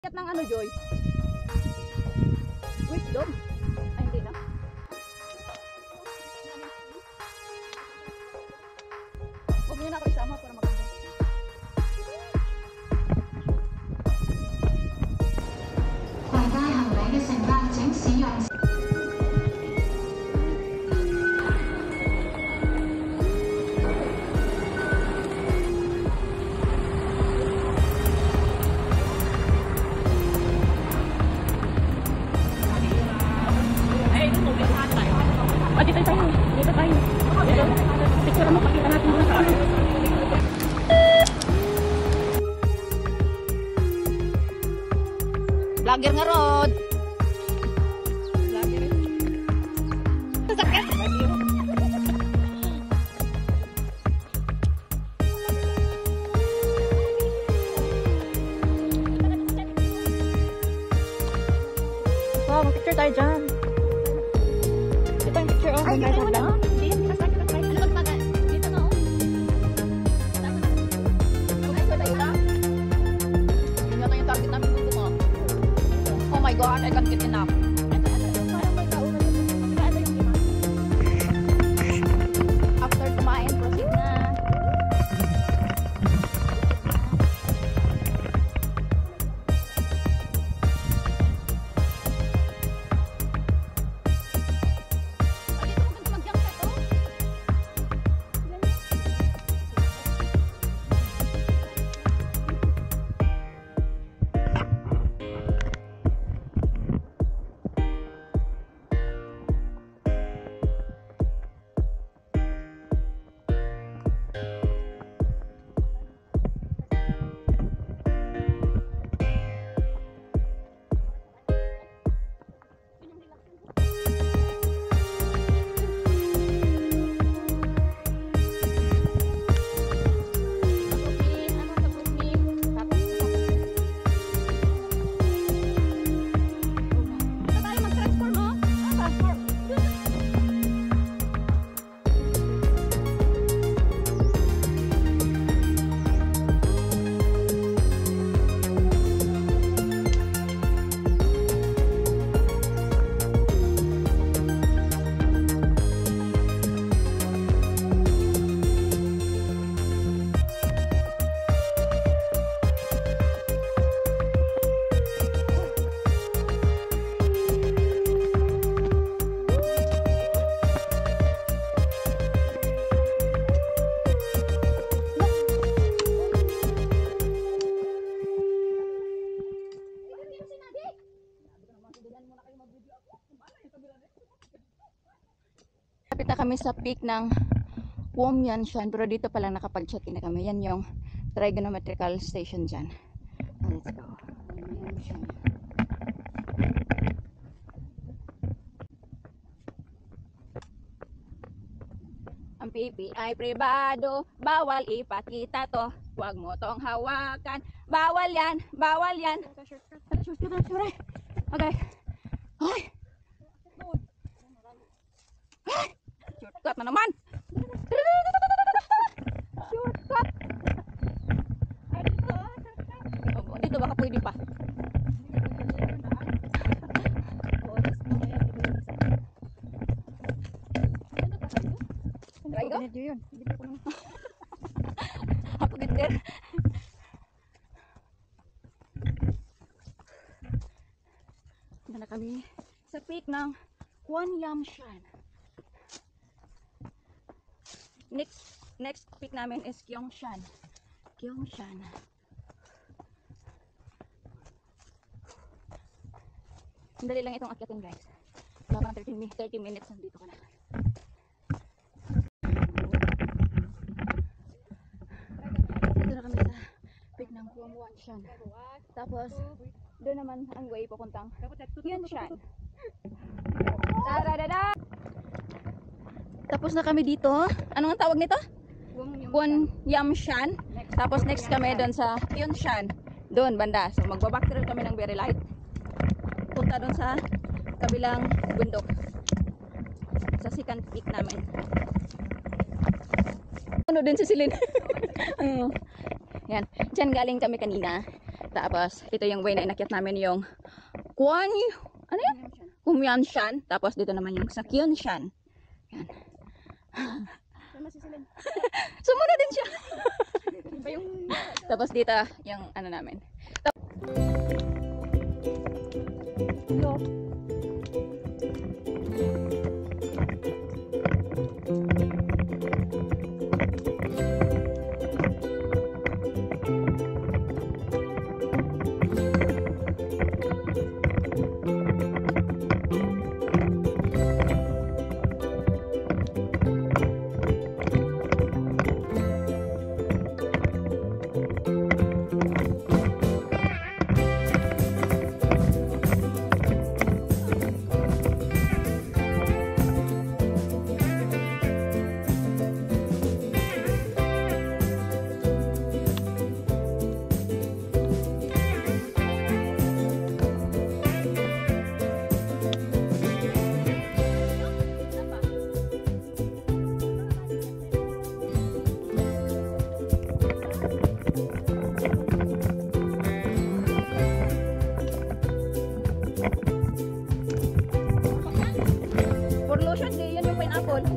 Kat ng ano, Joy? Wisdom? Ay, hindi na. Huwag niyo na ako isama para maganda. 大家行李嘅乘客請使用。 Dito tayo. Dito tayo. Picture mo, pakita natin muna sa ano. Vlogger nga, Rod. Vlogger. Sasakyan. Wow, mag-picture tayo dyan. Ito yung picture of my husband. Dito na magpaga. Dito na oh. Ito tayo lang. Yun yata yung target namin dito mo. Oh my God, I can't get enough. Parang may kauna dito. Ano yung lima? After kumain, proceed na. Kapit na kami sa peak ng Womyanshan, pero dito palang nakapag-check-in na kami. Yan yung trigonometrical station dyan. Let's go. Womyanshan. Ang pipi ay pribado, bawal ipakita to. Huwag mo tong hawakan. Bawal yan, bawal yan. Shortcut. Okay. Ay! Shortcut na naman. Shortcut. Dito baka pwede pa. Try go? Ako gitter. Na kami sa peak ng Womyanshan. Next peak namin is Gyeongshan. Dali lang itong akyatin, guys. Wala pang 30 minutes nandito ka na. Dito na kami sa peak ng Womyanshan. Tapos doon naman ang way papuntang Gyeongshan. Tadadada! Tapos na kami dito. Anong tawag nito? Womyanshan. Tapos next kami doon sa Gyeongshan. Doon banda. So magbaback trail kami ng very light. Punta doon sa kabilang bundok. Sa second peak namin. Ano din si Celine? Yan. Diyan galing kami kanina. Tapos, ito yung way na inakyat namin yung ano yan? Kumyanshan. Tapos, dito naman yung sa Kyunshan. Yan. Sumunod din siya. Tapos, dito yung ano namin. For lotion, di yan yung pineapple.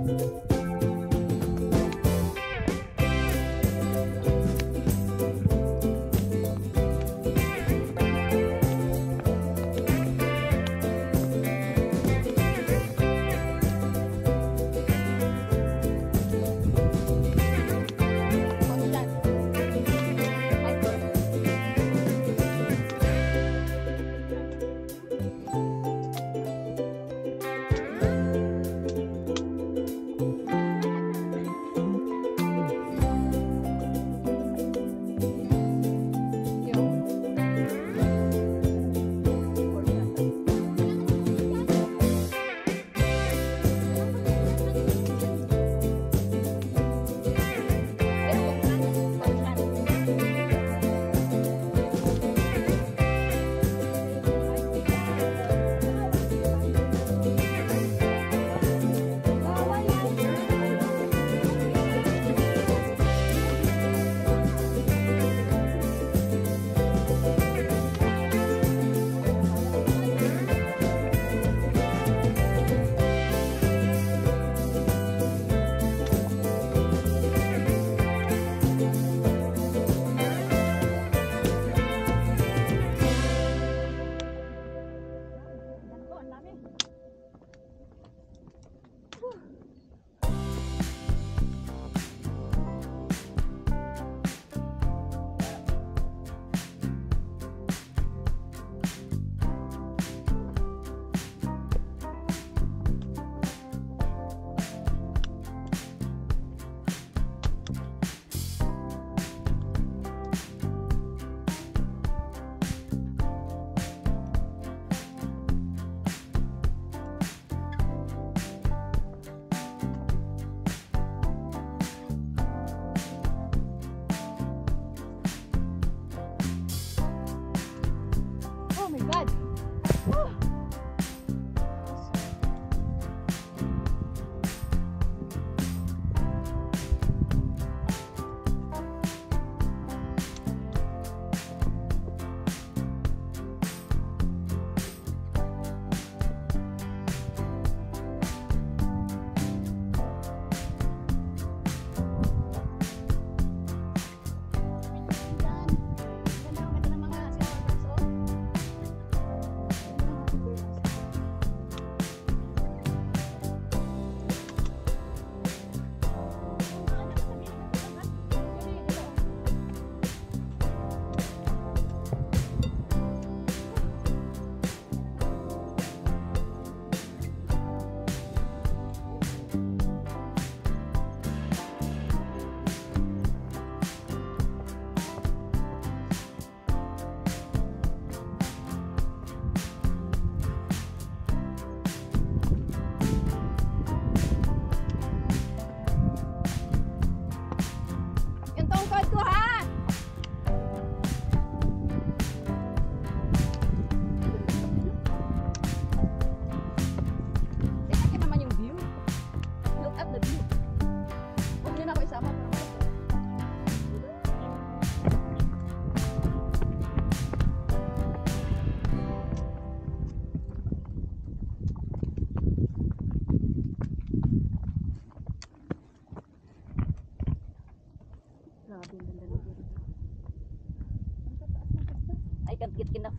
I can't get enough.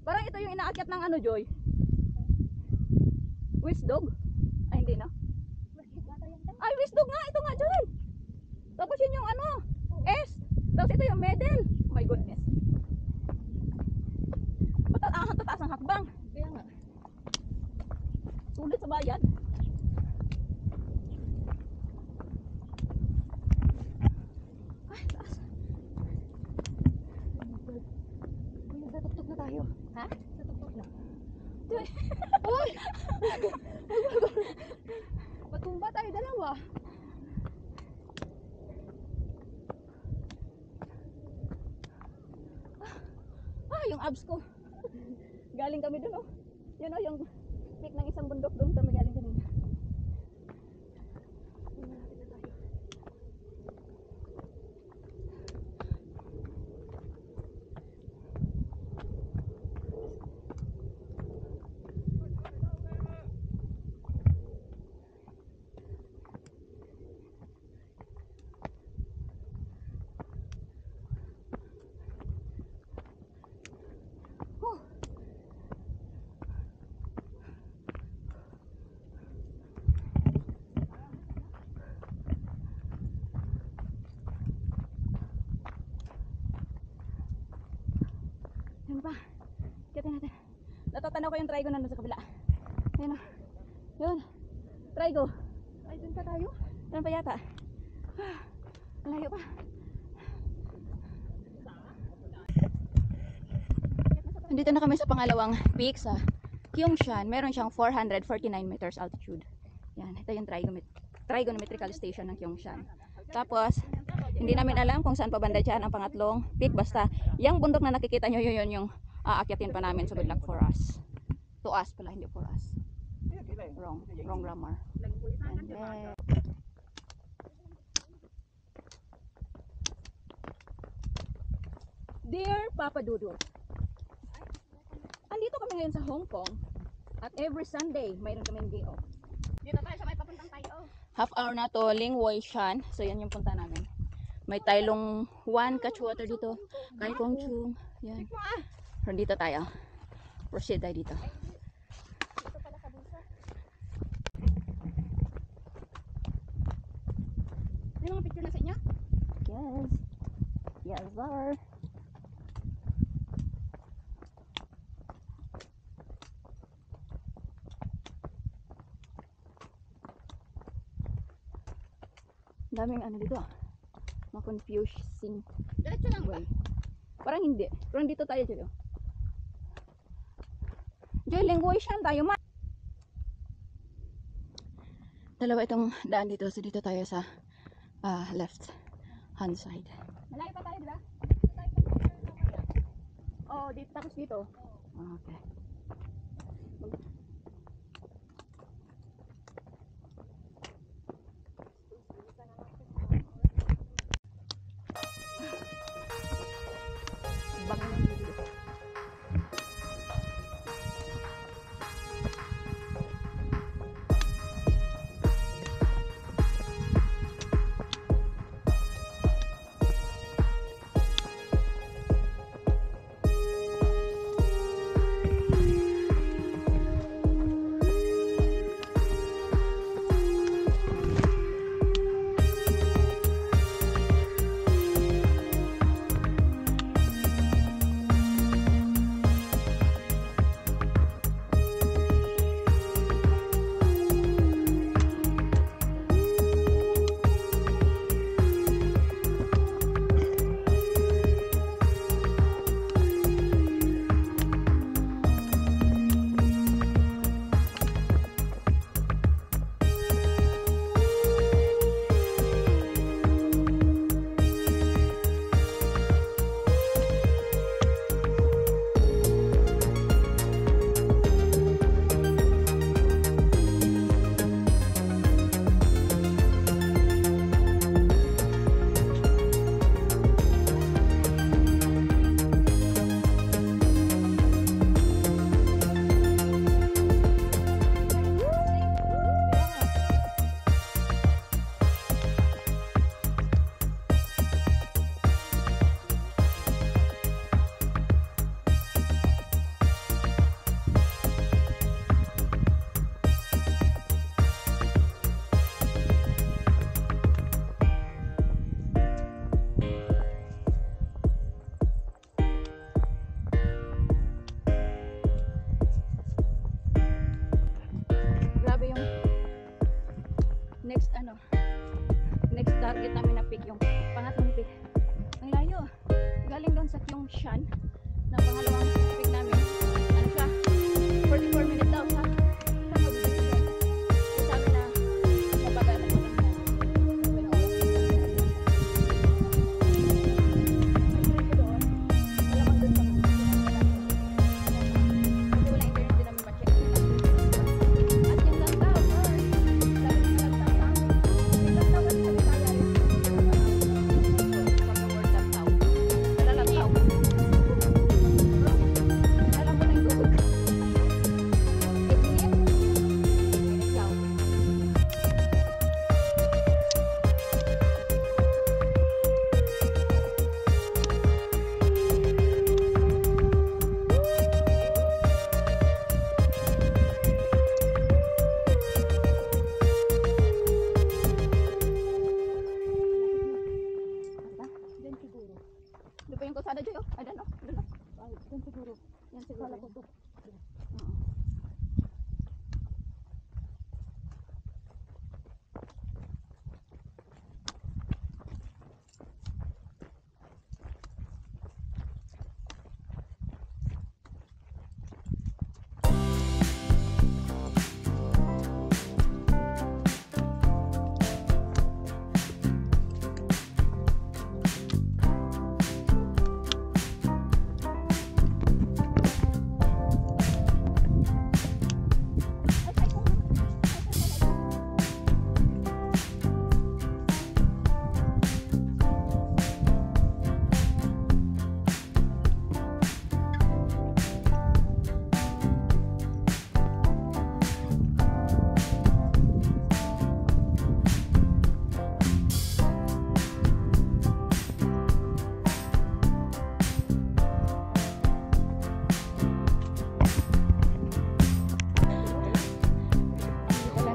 Parang ito yung inaakyat ng ano, Joy? Wisdog? Ay, hindi na. Ay, wisdog nga! Ito nga, Joy! Tapos yun yung ano, S. Tapos ito yung medal. Oh my goodness. Tataas ang hakbang. Kaya nga. Sulit sa bayan. Ay, taas. Natutok na tayo. Ha? Natutok na. Uy! Patumba tayo dalawa. Yung abs ko. Galing kami dun, oh. Yun, oh, yung peak ng isang bundok doon kami galing kanina. Malapit na tayo. Yan pa. Kitin natin. Natatanaw ko yung trigo nandun sa kabila. Yan o. Yun. Trigo. Ay, dun pa tayo? Dun pa yata. Malayo pa. Nandito na kami sa pangalawang peak sa Kyongshan. Meron siyang 449 meters altitude. Yan. Ito yung trigonometrical station ng Kyongshan. Tapos, hindi namin alam kung saan pa banda dyan ang pangatlong peak. Basta, yung bundok na nakikita nyo, yun yung aakyatin pa namin. So, good luck for us. To us pala, hindi for us. Wrong grammar. Dear Papa Dudu, andito kami ngayon sa Hong Kong. At every Sunday, mayroon kami day off. Dito tayo sa may papuntang tayo. Half hour na to, Lingwei-shan. So, yan yung punta namin. May Tailong 1 Catchwater dito. Kai Kong Chung. Yan. Pero dito tayo. Proceed tayo dito. Dito pala sa bulsa. May mga picture na sa inyo? Yes. Yes, sir. Daming ano dito ah. Ma-confusing. Diretso lang ba? Parang hindi. Pero dito tayo, Joy. Joy, Lingwei-shan tayo, ma. Dalawa itong daan dito. So dito tayo sa left hand side. Malayo pa tayo, diba? Oh, dito tapos dito. Okay. peak, yung pangatlong peak. Ang layo. Galing doon sa Kyongshan na pangalawang peak namin. Ano siya? 44 minutes daw siya. Sabi na mabagal na naman na. Malamang doon pa. Kasi wala internet din namin ma-check. At yung lantaw, sabi na lantaw. Yung lantaw at sabi kaya yun. Pag-award lantaw. Nalalantaw. Alam mo na yung tubig. 8 minutes daw. Diyan siguro. Di ba yung kalsada dyan? Oh? I don't know. Diyan siguro. Yan siguro. Kala ko to. Oo.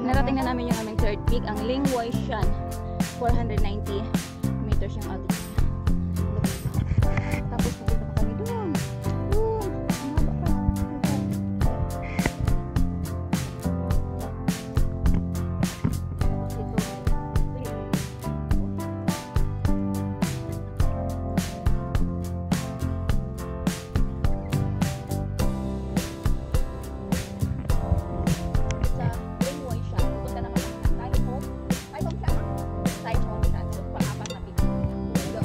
Narating na namin yung aming third peak, ang Lingwai Shan. 490 meters yung altitude. Tapos pupunta pa kami doon. Ang haba pa. Sa Lingwai Shan, pupunta naman ang Taichung Shan. Taichung Shan. So, pang-apat na peak. Go.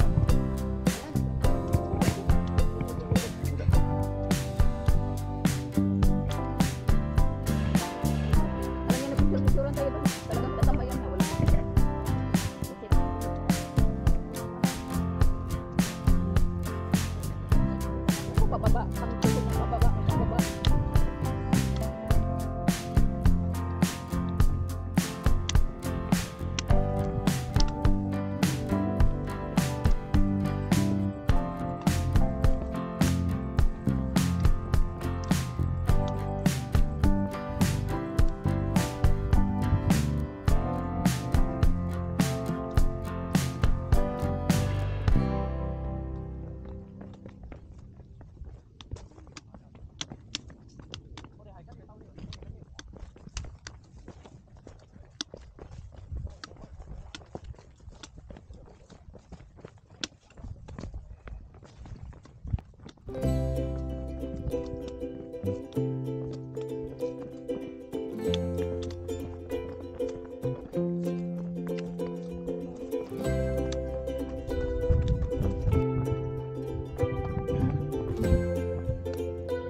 Alam niyo na picture-picturean tayo doon. Talagang tatama yan na wala. Pababa. Ang tusok ng pababa. Pababa.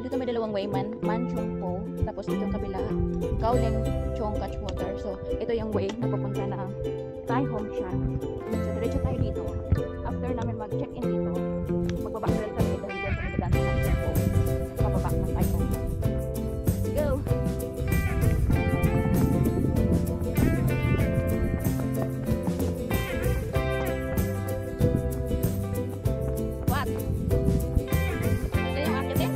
Dito may dalawang way, Manchung Po, tapos dito yung kabila, Gowling Chong Catch Water. So, ito yung way na papunta na ang Taichung Shan. So, diretso tayo dito. After namin mag-check-in dito, magbabakral kami dahil dyan kami dadaan sa Manchung Po. Pababa ng Taichung Shan. Let's go! What? Yan yung akit eh?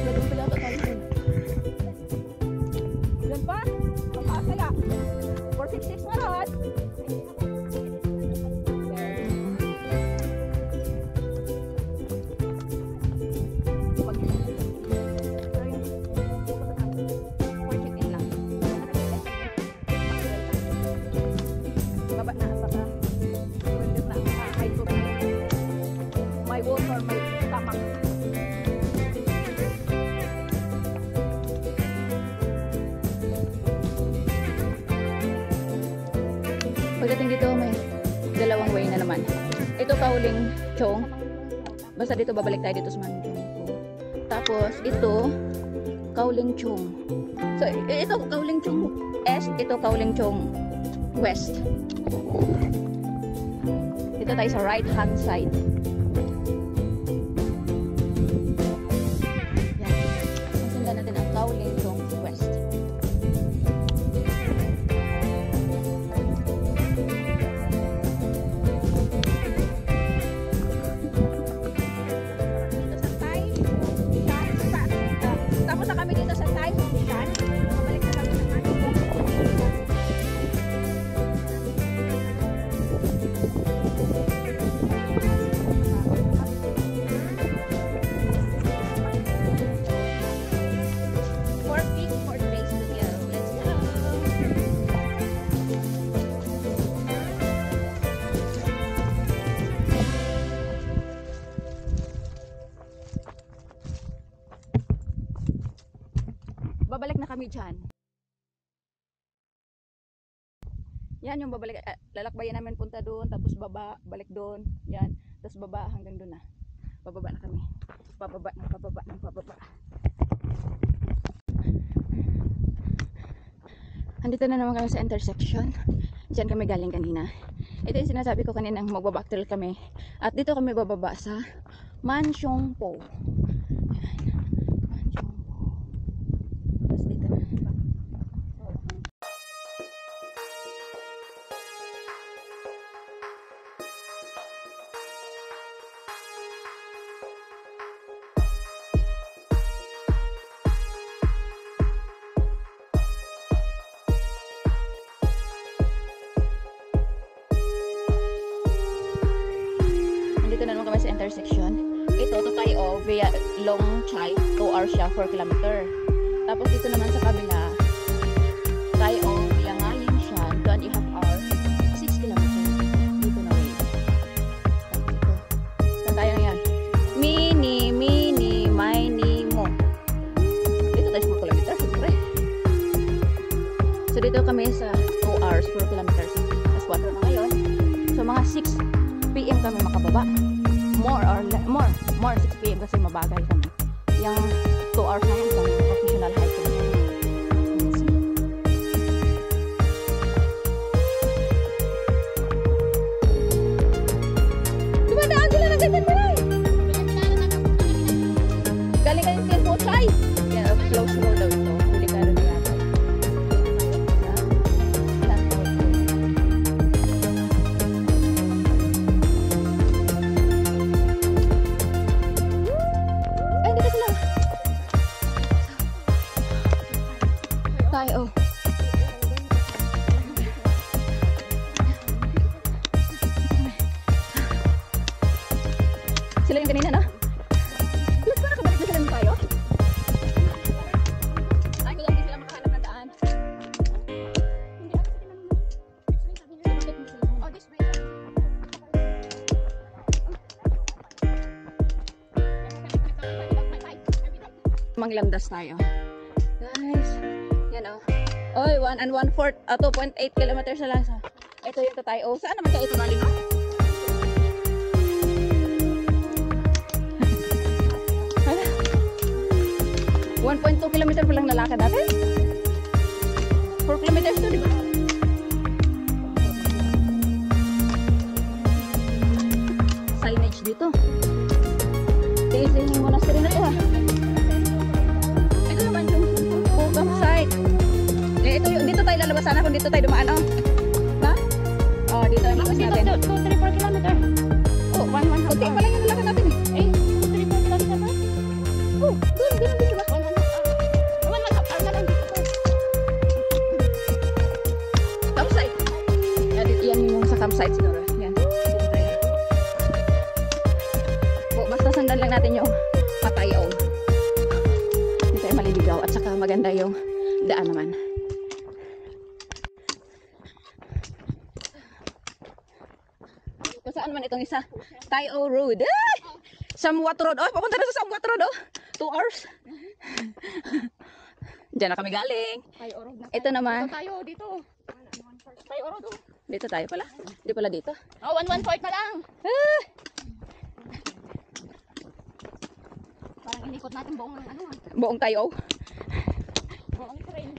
Lagong pala ito tayo dun. Dun pa? Mataas kaya? 466 nga lahat. or may tamak. Pagdating dito may dalawang way na naman. Ito Kaoling Chong. Basta dito babalik tayo dito sa Manjung. Tapos ito Kaoling Chong. So ito Kaoling Chong East, ito Kaoling Chong West. Dito tayo sa right hand side. Yan. Sundan natin ang Kaoling Chong West. Tapos na kami dito sa Thai Shan. Babalik na kami ng ating Fourth week, fourth place to go. Let's go. Babalik na kami dyan. Yan yung babalik. Lalakbayan namin punta doon. Tapos baba, balik doon. Yan. Tapos baba hanggang doon na. Bababa na kami. Pababa ng pababa ng pababa. Andito na naman kami sa intersection. Diyan kami galing kanina. Ito yung sinasabi ko kanina, magbabacktrail kami. At dito kami bababa sa Mansyong Po. Dito na naman kami sa intersection. Ito, Totayo via Long Chai, 2 hours siya, 4 kilometer. Tapos dito naman sa kabila, Tayo via Ngayin siya, 2.5 hours, 6 kilometer. Dito na way. Dito. Saan tayo ngayon? Mini, mo. Dito tayo 4 kilometer, siyempre. So dito kami sa 2 hours, 4 kilometers. Mas 4 na ngayon. So mga 6 PM kami makababa. More 6 PM kasi mabagal kami. Yung 2 hours na yun kami professional hiker. Dumadaan sila ng ganyan taray. Galing kayo din po try. Yeah, close road daw ito. Huli ka rin yata. Tayo. Sila yung kanina na? Let's go, nakabalik na sila ng tayo. Ay, kaya hindi sila makahanap ng daan. Oh, this way. Manglamdas tayo. Guys. Yan o. Oy, 1 and 1/4, 2.8 kilometers na lang sa. Ito yung Totayo. Saan naman kayo ito naling? 1.2 kilometer pa lang lalakad natin. 4 kilometers to, di ba? Signage dito. Tiisin yung monastery na ito ha. Ito naman yung campsite. Ito yung, dito tayo lalabas sana kung dito tayo dumaan, oh. Ha? Oh, dito yung labas natin. 2-3-4 kilometer. Oh, 1-1. Kunti pa lang yung lalakad natin eh. 2-3-4 kilometer ba? Oh, doon dito ba? Campsite. Yan yung sa campsite siguro. Yan. Dito tayo. Oh, basta sundan lang natin yung Patayaw. Hindi tayo maliligaw at saka maganda yung daan naman. Kung saan man itong isa? Tayo Road. Ay! Samwat Road. Oh, papunta na sa Samwat Road, oh. 2 hours. Diyan na kami galing. Tayo orod na. Ito naman. Dito tayo, dito. Tayo orod, oh. Dito tayo pala. Di pala dito. Oh, 1/4 na lang. Ah, Parang inikot natin buong ano, buong tayo. buong train.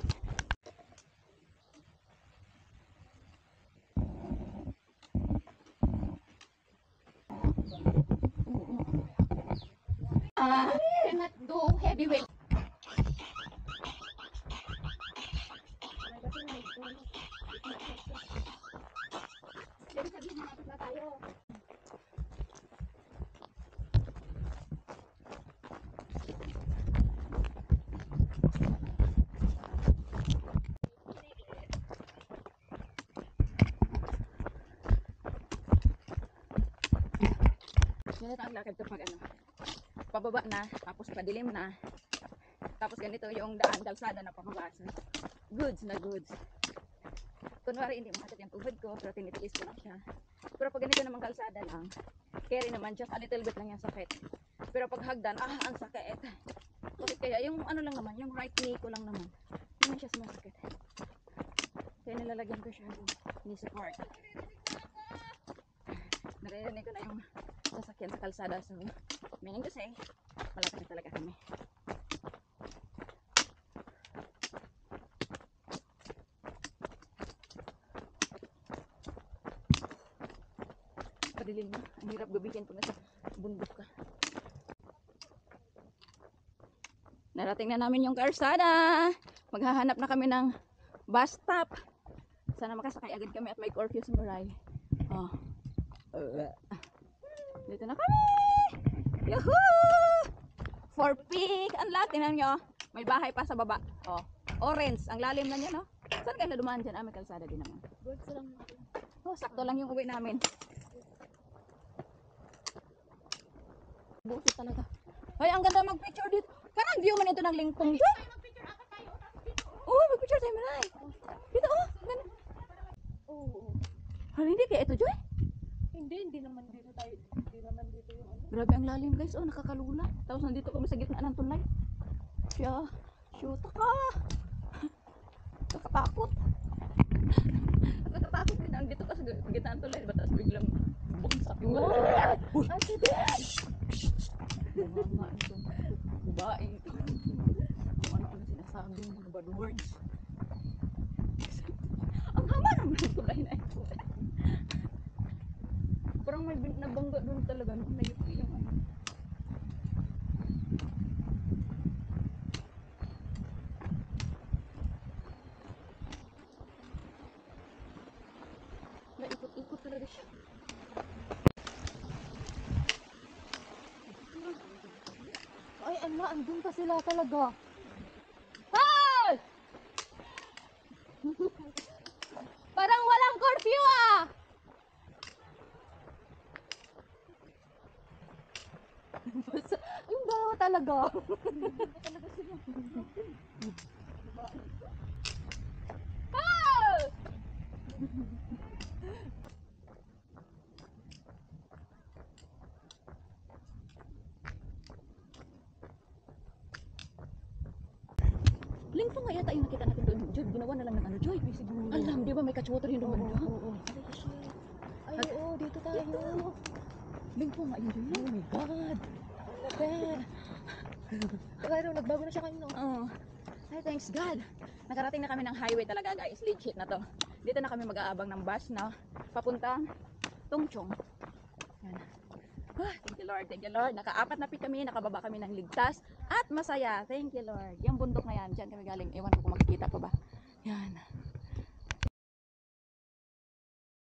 Cannot do heavyweight. Ganito ang lakad kapag ano, pababa na, tapos padilim na, tapos ganito yung daan, kalsada na pababa. So, goods na goods. Kunwari hindi masakit yung tuhod ko, pero tinitiis ko lang siya. Pero pag ganito naman kalsada lang, carry naman, just a little bit lang yung sakit. Pero pag hagdan, ang sakit. Bakit kaya? Yung ano lang naman, yung right knee ko lang naman, hindi siya sumasakit. Kaya nilalagyan ko siya yung knee support. Naririnig ko na yung sasakyan sa kalsada, so meaning to say malapit na talaga kami. Padilim na, ang hirap gabihin pag nasa bundok ka. Narating na namin yung kalsada, maghahanap na kami ng bus stop. Sana makasakay agad kami at may curfew sa Moray. Oh. Dito na kami! Yuhuu! For peak! Ang laki na nyo. May bahay pa sa baba. Oh, orange. Ang lalim na niya, no? Saan kayo dumaan dyan? May kalsada din naman. Oh, sakto lang yung uwi namin. Buti talaga. Ay, ang ganda mag-picture dito. Parang view man ito ng lingkong dyan. Oh, mag-picture tayo malay. Dito, oh. Ganda. Oh. Hindi kaya ito, Joy? Hindi naman dito tayo. Hindi naman dito yung ano. Grabe ang lalim, guys. Oh, nakakalula. Tapos nandito kami sa gitna ng tulay. Siya, shoot ka. Nakatakot. Nakatakot din. Nandito ka sa gitna ng tulay. Batas biglang bumsak yung wala. Uy! Bumama ito. Babae ito. Ano sinasabi ng bad words. Ang hama naman ng tulay na ito. Parang may nabangga doon talaga nung nayupi yung ano. Naikot-ikot talaga siya. Ay, andun pa sila talaga. Hey! Parang walang curfew ah! Yung dalawa talaga. Hey! Lingko nga yata yung nakita natin doon, Joy. Ginawa na lang ng ano, Joy. Alam, di ba may katswater yung doon? Ay, oo, dito tayo. Lingko nga yun, Joy. Oh my God. Pero nagbago na siya kanino. Oh. Ay, thanks God. Nakarating na kami ng highway talaga, guys. Legit na to. Dito na kami mag-aabang ng bus na papuntang Tungchong. Yan. Thank you Lord, thank you Lord. Nakaapat na kami, nakababa kami ng ligtas at masaya. Thank you Lord. Yung bundok na yan, dyan kami galing. Ewan ko kung makikita pa ba. Yan.